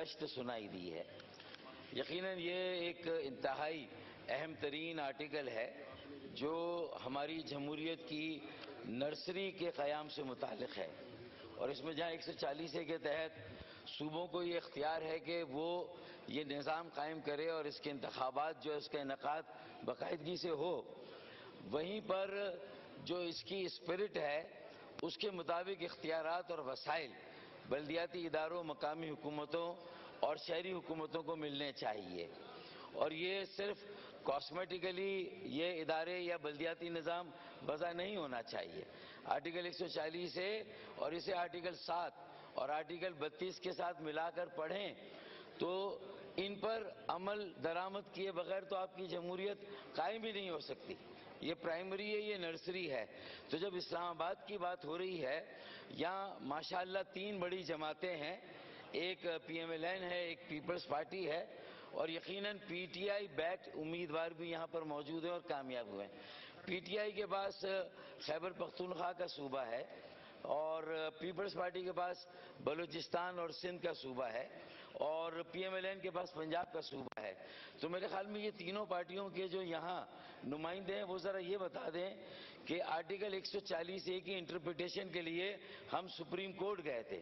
گشت سنائی دی ہے۔ یقیناً یہ ایک انتہائی اہم ترین آرٹیکل ہے جو ہماری جمہوریت کی نرسری کے قیام سے متعلق ہے، اور اس میں جہاں 140 کے تحت صوبوں کو یہ اختیار ہے کہ وہ یہ نظام قائم کرے اور اس کے انتخابات جو اس کا انعقاد باقاعدگی سے ہو، وہیں پر جو اس کی اسپرٹ ہے اس کے مطابق اختیارات اور وسائل بلدیاتی اداروں، مقامی حکومتوں اور شہری حکومتوں کو ملنے چاہیے، اور یہ صرف کاسمیٹیکلی یہ ادارے یا بلدیاتی نظام وضع نہیں ہونا چاہیے۔ آرٹیکل 140 ہے اور اسے آرٹیکل 7 اور آرٹیکل 32 کے ساتھ ملا کر پڑھیں تو ان پر عمل درآمد کیے بغیر تو آپ کی جمہوریت قائم بھی نہیں ہو سکتی۔ یہ پرائمری ہے، یہ نرسری ہے۔ تو جب اسلام آباد کی بات ہو رہی ہے، یہاں ماشاءاللہ 3 بڑی جماعتیں ہیں، ایک پی ایم ایل این ہے، ایک پیپلز پارٹی ہے، اور یقیناً پی ٹی آئی بیکڈ امیدوار بھی یہاں پر موجود ہیں اور کامیاب ہوئے ہیں۔ پی ٹی آئی کے پاس خیبر پختونخوا کا صوبہ ہے، اور پیپلز پارٹی کے پاس بلوچستان اور سندھ کا صوبہ ہے، اور پی ایم ایل این کے پاس پنجاب کا صوبہ ہے۔ تو میرے خیال میں یہ تینوں پارٹیوں کے جو یہاں نمائندے ہیں وہ ذرا یہ بتا دیں کہ آرٹیکل 140A کی انٹرپریٹیشن کے لیے ہم سپریم کورٹ گئے تھے،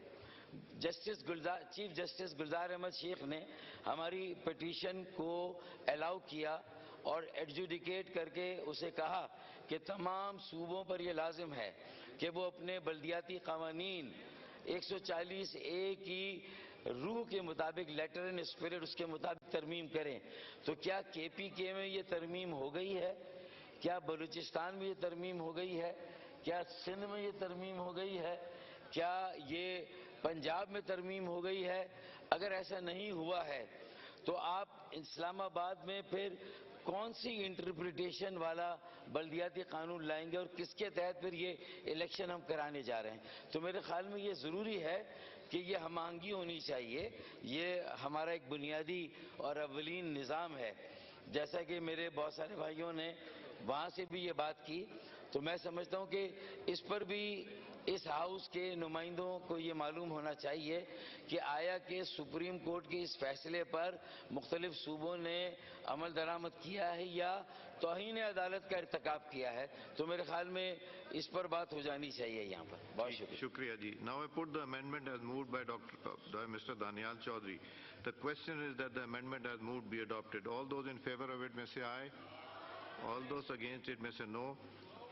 چیف جسٹس گلزار احمد شیخ نے ہماری پٹیشن کو الاؤ کیا اور ایڈجوڈیکیٹ کر کے اسے کہا کہ تمام صوبوں پر یہ لازم ہے کہ وہ اپنے بلدیاتی قوانین 140A کی روح کے مطابق، لیٹر اینڈ اسپرٹ اس کے مطابق ترمیم کریں۔ تو کیا کے پی کے میں یہ ترمیم ہو گئی ہے؟ کیا بلوچستان میں یہ ترمیم ہو گئی ہے؟ کیا سندھ میں یہ ترمیم ہو گئی ہے؟ کیا یہ پنجاب میں ترمیم ہو گئی ہے؟ اگر ایسا نہیں ہوا ہے تو آپ اسلام آباد میں پھر کون سی انٹرپریٹیشن والا بلدیاتی قانون لائیں گے اور کس کے تحت پھر یہ الیکشن ہم کرانے جا رہے ہیں؟ تو میرے خیال میں یہ ضروری ہے کہ یہ ہم آہنگی ہونی چاہیے۔ یہ ہمارا ایک بنیادی اور اولین نظام ہے۔ جیسا کہ میرے بہت سارے بھائیوں نے وہاں سے بھی یہ بات کی، تو میں سمجھتا ہوں کہ اس پر بھی اس ہاؤس کے نمائندوں کو یہ معلوم ہونا چاہیے کہ آیا کہ سپریم کورٹ کے اس فیصلے پر مختلف صوبوں نے عمل درآمد کیا ہے یا توہین عدالت کا ارتکاب کیا ہے۔ تو میرے خیال میں اس پر بات ہو جانی چاہیے یہاں پر۔ بہت شکریہ۔ شکریہ جی۔ Now I put the amendment as moved by Mr. Danial Chaudhary. The question is that the amendment as moved be adopted. All those in favor of it may say aye. All those against it may say no.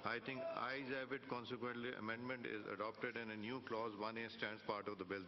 I think ayes have it. Consequently, amendment is adopted and a new clause 1A stands part of the bill.